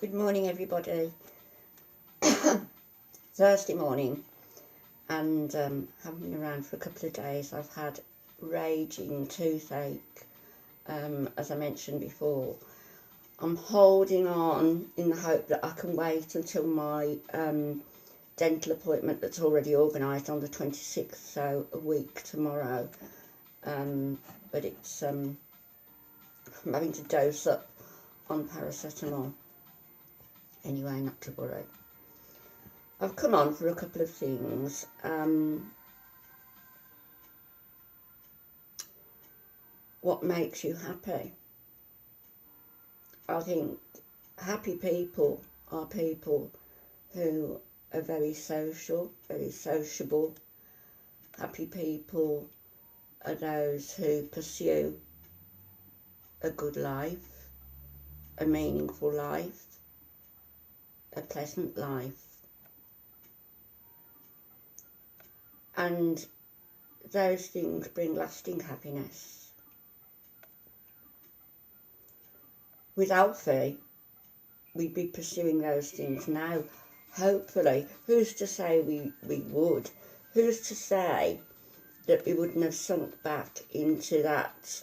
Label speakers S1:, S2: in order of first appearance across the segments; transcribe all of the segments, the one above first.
S1: Good morning, everybody. Thursday morning, and haven't been around for a couple of days. I've had raging toothache, as I mentioned before. I'm holding on in the hope that I can wait until my dental appointment that's already organised on the 26th, so a week tomorrow. But it's I'm having to dose up on paracetamol. Anyway, not to worry. I've come on for a couple of things. What makes you happy? I think happy people are people who are very social, very sociable. Happy people are those who pursue a good life, a meaningful life, a pleasant life. And those things bring lasting happiness. With Alfie, we'd be pursuing those things now. Hopefully, who's to say we would? Who's to say that we wouldn't have sunk back into that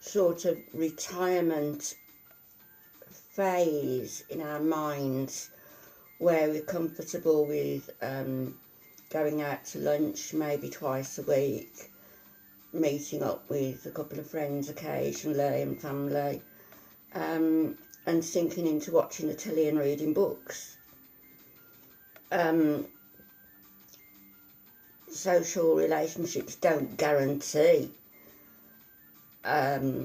S1: sort of retirement phase in our minds where we're comfortable with going out to lunch maybe twice a week, meeting up with a couple of friends occasionally and family, and sinking into watching the telly and reading books. Social relationships don't guarantee a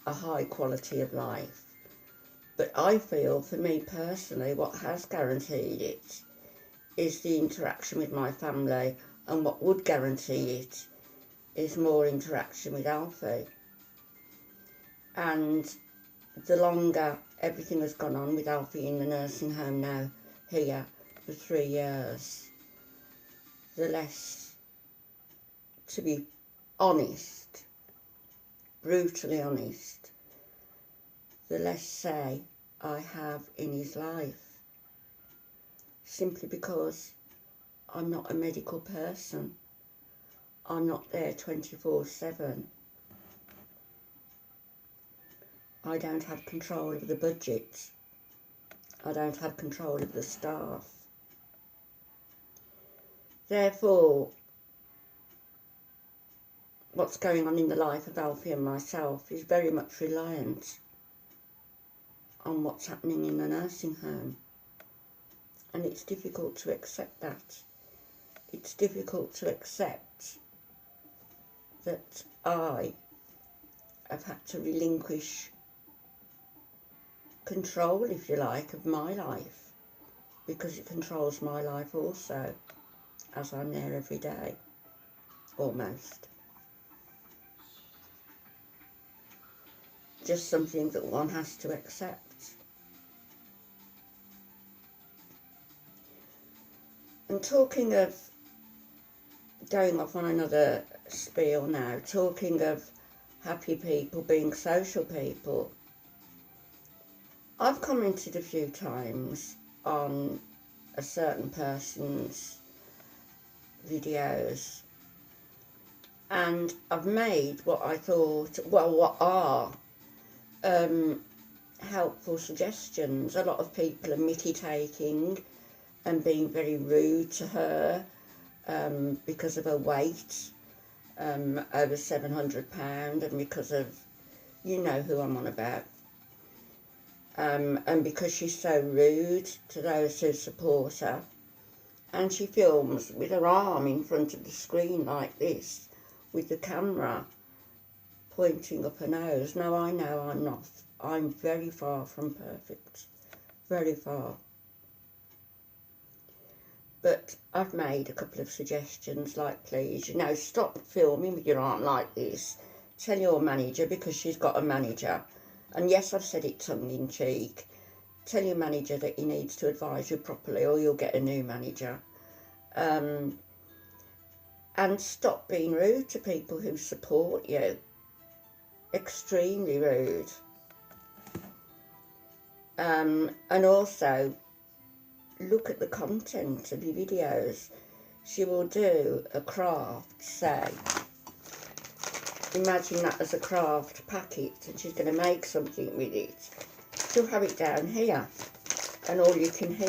S1: high quality of life. But I feel, for me personally, what has guaranteed it is the interaction with my family, and what would guarantee it is more interaction with Alfie. And the longer everything has gone on with Alfie in the nursing home now, here, for 3 years, the less, to be honest, brutally honest, the less say I have in his life, simply because I'm not a medical person. I'm not there 24/7. I don't have control of the budget. I don't have control of the staff. Therefore, what's going on in the life of Alfie and myself is very much reliant on what's happening in the nursing home. And it's difficult to accept that. It's difficult to accept that I have had to relinquish control, if you like, of my life, because it controls my life also, as I'm there every day, almost. Just something that one has to accept. And talking of, going off on another spiel now, talking of happy people being social people, I've commented a few times on a certain person's videos, and I've made what I thought, well, what are helpful suggestions. A lot of people are mickey-taking and being very rude to her because of her weight, over £700, and because of, you know who I'm on about, and because she's so rude to those who support her, and she films with her arm in front of the screen like this, with the camera pointing up her nose. Now, I know I'm not. I'm very far from perfect. Very far. But I've made a couple of suggestions, like, please, stop filming with your arm like this. Tell your manager, because she's got a manager. And yes, I've said it tongue-in-cheek. Tell your manager that he needs to advise you properly, or you'll get a new manager. And stop being rude to people who support you. Extremely rude. And also look at the content of your videos. She will do a craft, say, imagine that as a craft packet, and she's going to make something with it. She'll have it down here, and all you can hear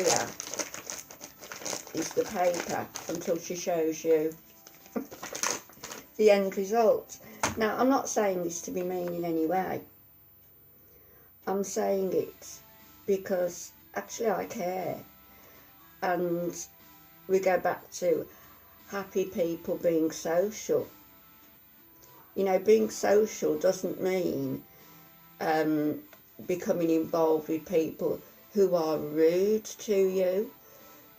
S1: is the paper until she shows you the end result. Now, I'm not saying this to be mean in any way. I'm saying it because actually I care. And we go back to happy people being social. You know, being social doesn't mean becoming involved with people who are rude to you,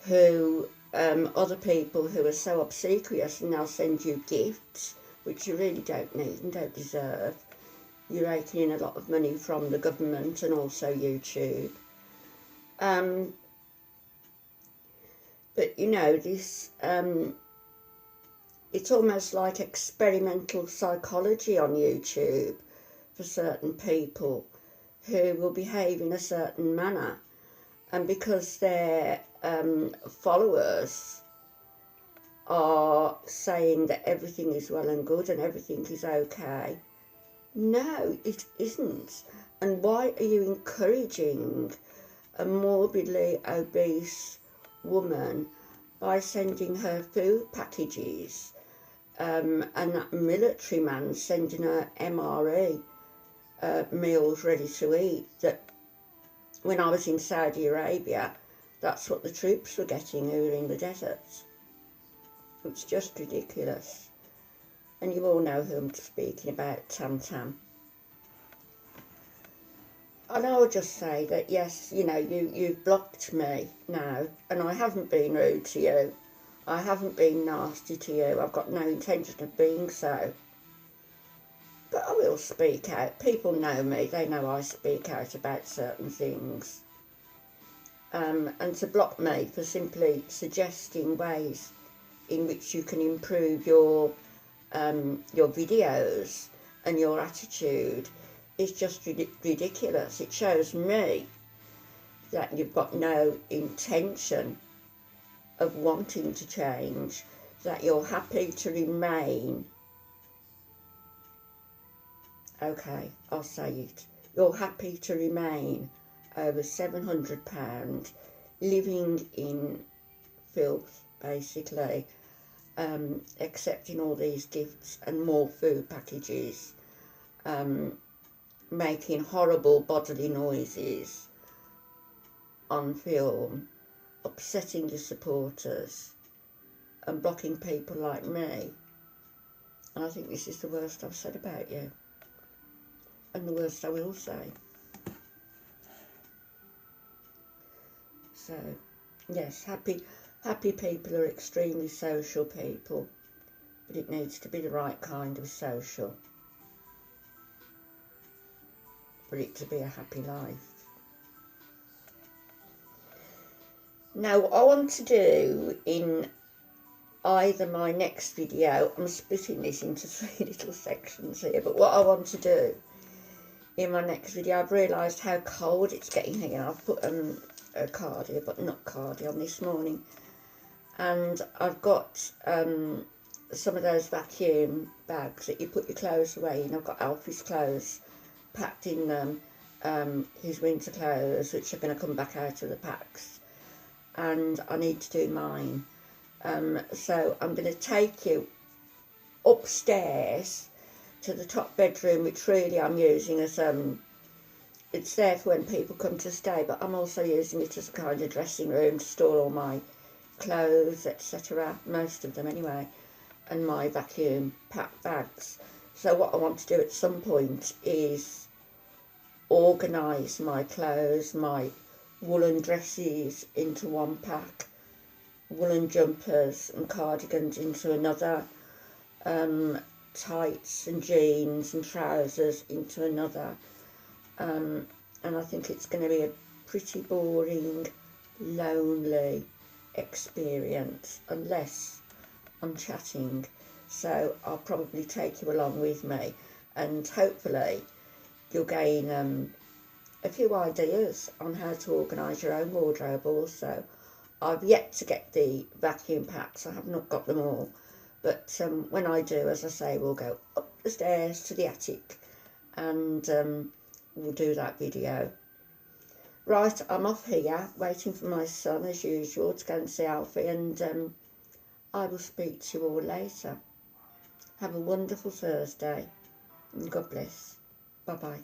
S1: who other people who are so obsequious and they'll send you gifts which you really don't need and don't deserve. You're raking in a lot of money from the government and also YouTube. But you know, this it's almost like experimental psychology on YouTube for certain people who will behave in a certain manner, and because their followers are saying that everything is well and good and everything is okay. No, it isn't. And why are you encouraging a morbidly obese woman by sending her food packages, and that military man sending her MRE meals ready to eat? That when I was in Saudi Arabia, that's what the troops were getting who were in the deserts. It's just ridiculous. And you all know who I'm speaking about, TAMMY. And I'll just say that, yes, you know, you've blocked me now, and I haven't been rude to you. I haven't been nasty to you. I've got no intention of being so. But I will speak out. People know me. They know I speak out about certain things. And to block me for simply suggesting ways in which you can improve your videos and your attitude is just ridiculous. It shows me that you've got no intention of wanting to change, that you're happy to remain, okay, I'll say it, you're happy to remain over £700 living in filth, basically, accepting all these gifts and more food packages, making horrible bodily noises on film, upsetting your supporters and blocking people like me. And I think this is the worst I've said about you, and the worst I will say. So, yes, happy people are extremely social people, but it needs to be the right kind of social for it to be a happy life. Now, what I want to do in either my next video, I'm splitting this into 3 little sections here, but what I want to do in my next video, I've realised how cold it's getting here. I've put a cardigan, but not cardigan, on this morning, and I've got some of those vacuum bags that you put your clothes away in. I've got Alfie's clothes packed in them, his winter clothes, which are going to come back out of the packs, and I need to do mine. So I'm going to take you upstairs to the top bedroom, which really I'm using as it's there for when people come to stay, but I'm also using it as a kind of dressing room to store all my clothes, etc., most of them anyway, and my vacuum packed bags. So what I want to do at some point is organise my clothes, my woolen dresses into one pack, woolen jumpers and cardigans into another, tights and jeans and trousers into another, and I think it's going to be a pretty boring, lonely experience unless I'm chatting. So I'll probably take you along with me, and hopefully you'll gain a few ideas on how to organise your own wardrobe also. I've yet to get the vacuum packs, I have not got them all, but when I do, as I say, we'll go up the stairs to the attic and we'll do that video. Right, I'm off here, waiting for my son as usual to go and see Alfie, and I will speak to you all later. Have a wonderful Thursday, and God bless. Bye-bye.